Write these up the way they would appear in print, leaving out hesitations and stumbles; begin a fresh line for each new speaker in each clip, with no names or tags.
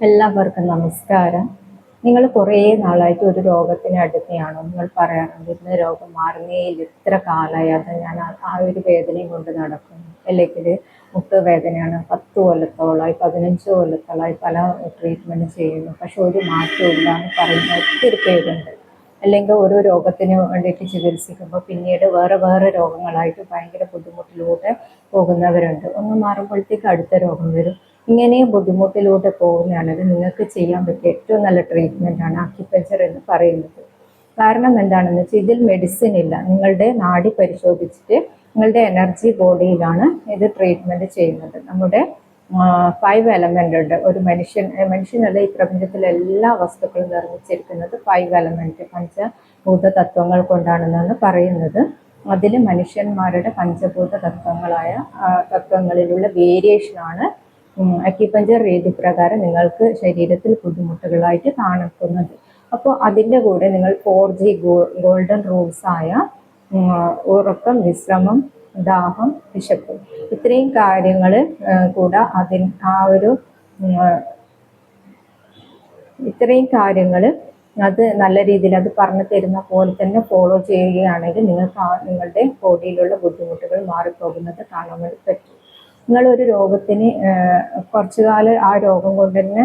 എല്ലാവർക്കും നമസ്കാരം. നിങ്ങൾ കുറേ നാളായിട്ട് ഒരു രോഗത്തിന് അടുത്തെയാണോ? നിങ്ങൾ പറയാറുണ്ട്, ഇന്ന് രോഗം മാറുന്നേയില്ല, ഇത്ര കാലമായി അത് ഞാൻ ആ ഒരു വേദനയും കൊണ്ട് നടക്കുന്നു. അല്ലെങ്കിൽ മുട്ട് വേദനയാണ്, 10 കൊല്ലത്തോളമായി, 15 കൊല്ലത്തോളമായി പല ട്രീറ്റ്മെൻറ്റ് ചെയ്യുന്നു, പക്ഷെ ഒരു മാറ്റവും ഇല്ല എന്ന് പറയുന്ന ഒത്തിരി പേരുണ്ട്. അല്ലെങ്കിൽ ഓരോ രോഗത്തിന് വേണ്ടിയിട്ട് ചികിത്സിക്കുമ്പോൾ പിന്നീട് വേറെ വേറെ രോഗങ്ങളായിട്ട് ഭയങ്കര ബുദ്ധിമുട്ടിലൂടെ പോകുന്നവരുണ്ട്. ഒന്ന് മാറുമ്പോഴത്തേക്ക് അടുത്ത രോഗം വരും. ഇങ്ങനെ ബുദ്ധിമുട്ടിലൂടെ പോകുന്നതാണെങ്കിൽ നിങ്ങൾക്ക് ചെയ്യാൻ പറ്റിയ ഏറ്റവും നല്ല ട്രീറ്റ്മെൻറ്റാണ് അക്യുപഞ്ചർ എന്ന് പറയുന്നത്. കാരണം എന്താണെന്ന് വെച്ചാൽ ഇതിൽ മെഡിസിൻ ഇല്ല. നിങ്ങളുടെ നാഡി പരിശോധിച്ചിട്ട് നിങ്ങളുടെ എനർജി ബോഡിയിലാണ് ഇത് ട്രീറ്റ്മെൻറ്റ് ചെയ്യുന്നത്. നമ്മുടെ 5 എലമെൻ്റ് ഉണ്ട്. ഒരു മനുഷ്യനല്ല, ഈ പ്രപഞ്ചത്തിലെ എല്ലാ വസ്തുക്കളും നിർമ്മിച്ചിരിക്കുന്നത് 5 എലമെൻ്റ് പഞ്ചഭൂത തത്വങ്ങൾ കൊണ്ടാണെന്നാണ് പറയുന്നത്. അതിൽ മനുഷ്യന്മാരുടെ പഞ്ചഭൂത തത്വങ്ങളിലുള്ള വേരിയേഷനാണ് അക്യുപഞ്ചർ രീതി പ്രകാരം നിങ്ങൾക്ക് ശരീരത്തിൽ ബുദ്ധിമുട്ടുകളായിട്ട് കാണിക്കുന്നത്. അപ്പോൾ അതിൻ്റെ കൂടെ നിങ്ങൾ 4G ഗോൾഡൻ റൂൾസ് ആയ ഉറക്കം, വിശ്രമം, ദാഹം, വിശപ്പ്, ഇത്രയും കാര്യങ്ങൾ കൂടെ ഇത്രയും കാര്യങ്ങൾ അത് നല്ല രീതിയിൽ അത് പറഞ്ഞു തരുന്ന പോലെ തന്നെ ഫോളോ ചെയ്യുകയാണെങ്കിൽ നിങ്ങൾക്ക് നിങ്ങളുടെ ബോഡിയിലുള്ള ബുദ്ധിമുട്ടുകൾ മാറിപ്പോകുന്നത് കാണാൻ വേണ്ടി പറ്റും. നിങ്ങളൊരു രോഗത്തിന് കുറച്ചു കാലം ആ രോഗം കൊണ്ട് തന്നെ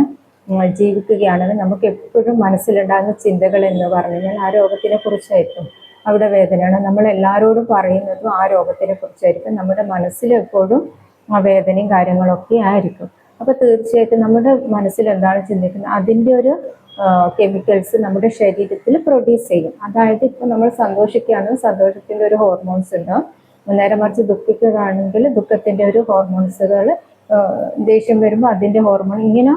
ജീവിക്കുകയാണെങ്കിൽ നമുക്ക് എപ്പോഴും മനസ്സിലുണ്ടാകുന്ന ചിന്തകൾ എന്ന് പറഞ്ഞു കഴിഞ്ഞാൽ ആ രോഗത്തിനെ കുറിച്ചായിരിക്കും. അവിടെ വേദനയാണ്, നമ്മൾ എല്ലാവരോടും പറയുന്നതും ആ രോഗത്തിനെ കുറിച്ചായിരിക്കും. നമ്മുടെ മനസ്സിലെപ്പോഴും ആ വേദനയും കാര്യങ്ങളൊക്കെ ആയിരിക്കും. അപ്പോൾ തീർച്ചയായിട്ടും നമ്മുടെ മനസ്സിൽ എന്താണ് ചിന്തിക്കുന്നത് അതിൻ്റെ ഒരു കെമിക്കൽസ് നമ്മുടെ ശരീരത്തിൽ പ്രൊഡ്യൂസ് ചെയ്യും. അതായത് ഇപ്പോൾ നമ്മൾ സന്തോഷിക്കുകയാണെങ്കിൽ സന്തോഷത്തിൻ്റെ ഒരു ഹോർമോൺസ് ഉണ്ടാവും, നേരെ മറിച്ച് ദുഃഖിക്കുകയാണെങ്കിൽ ദുഃഖത്തിൻ്റെ ഒരു ഹോർമോൺസുകൾ, ദേഷ്യം വരുമ്പോൾ അതിൻ്റെ ഹോർമോൺ, ഇങ്ങനെ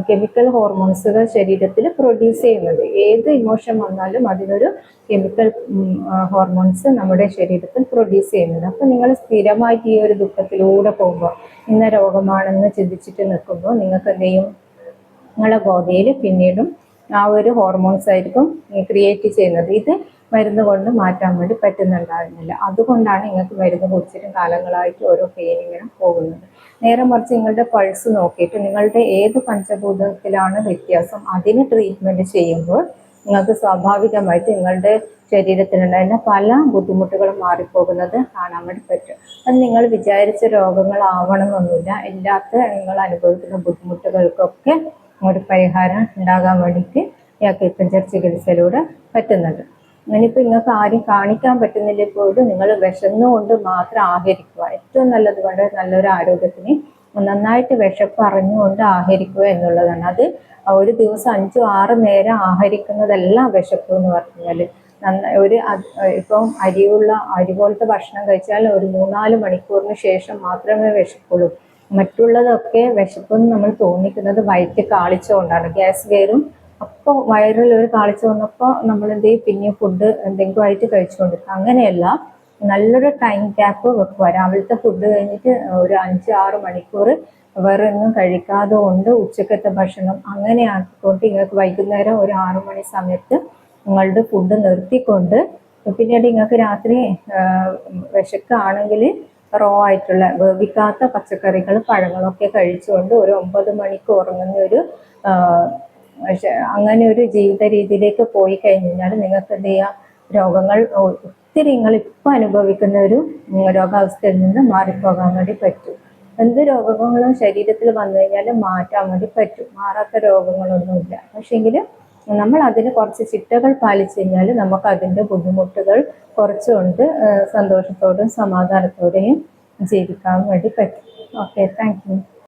കെമിക്കൽ ഹോർമോൺസുകൾ ശരീരത്തിൽ പ്രൊഡ്യൂസ് ചെയ്യുന്നത്. ഏത് ഇമോഷൻ വന്നാലും അതിനൊരു കെമിക്കൽ ഹോർമോൺസ് നമ്മുടെ ശരീരത്തിൽ പ്രൊഡ്യൂസ് ചെയ്യുന്നത്. അപ്പോൾ നിങ്ങൾ സ്ഥിരമായിട്ട് ഈ ഒരു ദുഃഖത്തിലൂടെ പോകുമ്പോൾ, ഇന്ന രോഗമാണെന്ന് ചിന്തിച്ചിട്ട് നിൽക്കുമ്പോൾ നിങ്ങൾക്ക് എന്ത് ചെയ്യും, നിങ്ങളുടെ ബോഡിയിൽ പിന്നീടും ആ ഒരു ഹോർമോൺസ് ആയിരിക്കും ക്രിയേറ്റ് ചെയ്യുന്നത്. ഇത് മരുന്ന് കൊണ്ട് മാറ്റാൻ വേണ്ടി പറ്റുന്നുണ്ടായിരുന്നില്ല. അതുകൊണ്ടാണ് നിങ്ങൾക്ക് മരുന്ന് കുടിച്ചിട്ടും കാലങ്ങളായിട്ട് ഓരോ പെയിനിങ്ങിനും പോകുന്നത്. നേരെ മറിച്ച് നിങ്ങളുടെ പൾസ് നോക്കിയിട്ട് നിങ്ങളുടെ ഏത് പഞ്ചഭൂതത്തിലാണ് വ്യത്യാസം അതിന് ട്രീറ്റ്മെൻറ്റ് ചെയ്യുമ്പോൾ നിങ്ങൾക്ക് സ്വാഭാവികമായിട്ട് നിങ്ങളുടെ ശരീരത്തിലുണ്ടായിരുന്ന പല ബുദ്ധിമുട്ടുകളും മാറിപ്പോകുന്നത് കാണാൻ വേണ്ടി പറ്റും. അത് നിങ്ങൾ വിചാരിച്ച രോഗങ്ങളാവണമെന്നൊന്നുമില്ല. എല്ലാത്ത നിങ്ങൾ അനുഭവിക്കുന്ന ബുദ്ധിമുട്ടുകൾക്കൊക്കെ ഒരു പരിഹാരം ഉണ്ടാകാൻ വേണ്ടിയിട്ട് ഈ അക്യുപഞ്ചർ ചികിത്സയിലൂടെ പറ്റുന്നുണ്ട്. അങ്ങനിപ്പോൾ നിങ്ങൾക്ക് ആരും കാണിക്കാൻ പറ്റുന്നില്ല പോലും നിങ്ങൾ വിശന്നുകൊണ്ട് മാത്രം ആഹരിക്കുക. ഏറ്റവും നല്ലത് കൊണ്ട് നല്ലൊരു ആരോഗ്യത്തിന് നന്നായിട്ട് വിശപ്പ് അറിഞ്ഞുകൊണ്ട് ആഹരിക്കുക എന്നുള്ളതാണ്. അത് ഒരു ദിവസം 5-6 നേരം ആഹരിക്കുന്നതെല്ലാം വിശപ്പ് എന്ന് പറഞ്ഞാൽ ഇപ്പം അരി പോലത്തെ ഭക്ഷണം കഴിച്ചാൽ ഒരു 3-4 മണിക്കൂറിന് ശേഷം മാത്രമേ വിശപ്പുള്ളൂ. മറ്റുള്ളതൊക്കെ വിശപ്പെന്ന് നമ്മൾ തോന്നിക്കുന്നത് വയറ്റ് കാളിച്ചുകൊണ്ടാണ്. ഗ്യാസ് കയറും, അപ്പോൾ വയറിൽ ഒരു കാളിച്ച വന്നപ്പോൾ നമ്മൾ എന്ത് ചെയ്യും, പിന്നെ ഫുഡ് എന്തെങ്കിലും ആയിട്ട് കഴിച്ചുകൊണ്ടിരിക്കും. അങ്ങനെയല്ല, നല്ലൊരു ടൈം ഗ്യാപ്പ് വെക്കുക. രാവിലത്തെ ഫുഡ് കഴിഞ്ഞിട്ട് ഒരു 5-6 മണിക്കൂർ വേറെ ഒന്നും കഴിക്കാതെ കൊണ്ട് ഉച്ചക്കത്തെ ഭക്ഷണം അങ്ങനെ ആക്കിക്കൊണ്ട് നിങ്ങൾക്ക് വൈകുന്നേരം ഒരു 6 മണി സമയത്ത് നിങ്ങളുടെ ഫുഡ് നിർത്തിക്കൊണ്ട് പിന്നീട് നിങ്ങൾക്ക് രാത്രി വിശക്കാണെങ്കിൽ റോ ആയിട്ടുള്ള വേവിക്കാത്ത പച്ചക്കറികൾ, പഴങ്ങളൊക്കെ കഴിച്ചുകൊണ്ട് ഒരു 9 മണിക്ക് ഉറങ്ങുന്ന ഒരു അങ്ങനെ ഒരു ജീവിത രീതിയിലേക്ക് പോയി കഴിഞ്ഞാൽ നിങ്ങൾക്ക് എന്ത് ചെയ്യാം, രോഗങ്ങൾ ഒത്തിരി നിങ്ങൾ ഇപ്പം അനുഭവിക്കുന്ന ഒരു രോഗാവസ്ഥയിൽ നിന്ന് മാറിപ്പോകാൻ വേണ്ടി പറ്റും. എന്ത് രോഗങ്ങളും ശരീരത്തിൽ വന്നു കഴിഞ്ഞാൽ മാറ്റാൻ വേണ്ടി പറ്റും. മാറാത്ത രോഗങ്ങളൊന്നുമില്ല. പക്ഷേങ്കിൽ നമ്മൾ അതിന് കുറച്ച് ചിട്ടകൾ പാലിച്ചു കഴിഞ്ഞാൽ നമുക്ക് അതിൻ്റെ ബുദ്ധിമുട്ടുകൾ കുറച്ചുകൊണ്ട് സന്തോഷത്തോടെയും സമാധാനത്തോടെയും ജീവിക്കാൻ വേണ്ടി പറ്റും. Okay, thank you.